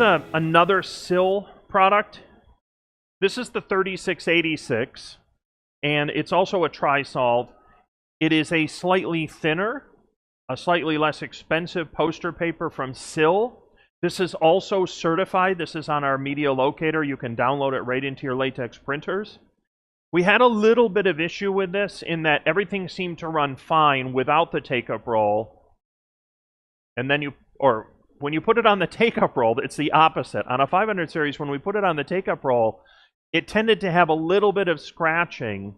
another Sihl product. This is the 3686, and it's also a TriSolv. It is a slightly thinner, a slightly less expensive poster paper from Sihl. This is also certified. This is on our media locator. You can download it right into your latex printers. We had a little bit of issue with this in that everything seemed to run fine without the take-up roll. And then when you put it on the take-up roll, it's the opposite. On a 500 series, when we put it on the take-up roll, it tended to have a little bit of scratching,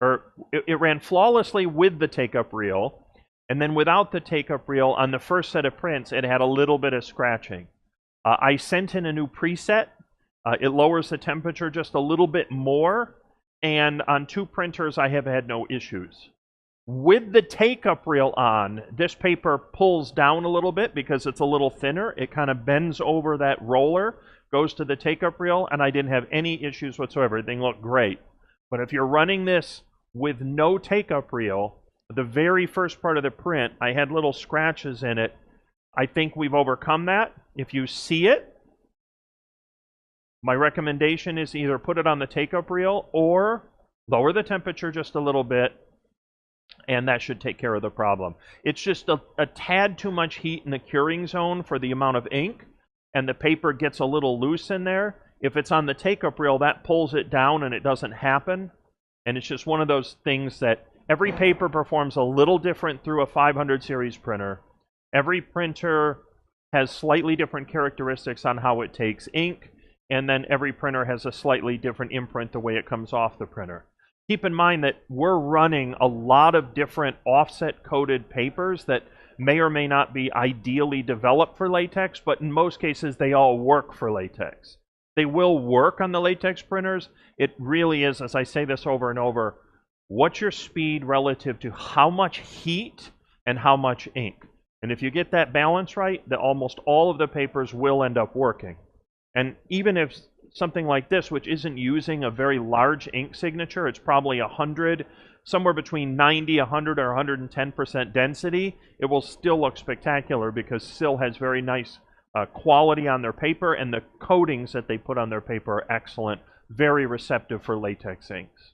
or it ran flawlessly with the take-up reel, and then without the take-up reel, on the first set of prints, it had a little bit of scratching. I sent in a new preset. It lowers the temperature just a little bit more, and on 2 printers, I have had no issues. With the take-up reel on, this paper pulls down a little bit because it's a little thinner. It kind of bends over that roller, goes to the take-up reel, and I didn't have any issues whatsoever. Everything looked great. But if you're running this with no take-up reel, the very first part of the print, I had little scratches in it. I think we've overcome that. If you see it, my recommendation is either put it on the take-up reel or lower the temperature just a little bit, and that should take care of the problem. It's just a tad too much heat in the curing zone for the amount of ink, and the paper gets a little loose in there. If it's on the take-up reel, that pulls it down and it doesn't happen. And it's just one of those things that every paper performs a little different through a 500 series printer. Every printer has slightly different characteristics on how it takes ink, and then every printer has a slightly different imprint the way it comes off the printer. Keep in mind that we're running a lot of different offset coated papers that may or may not be ideally developed for latex, but in most cases they all work for latex. They will work on the latex printers. It really is, as I say this over and over, what's your speed relative to how much heat and how much ink? And if you get that balance right, then almost all of the papers will end up working. And even if something like this, which isn't using a very large ink signature, it's probably 100, somewhere between 90, 100, or 110% density, it will still look spectacular because Sihl has very nice quality on their paper, and the coatings that they put on their paper are excellent, very receptive for latex inks.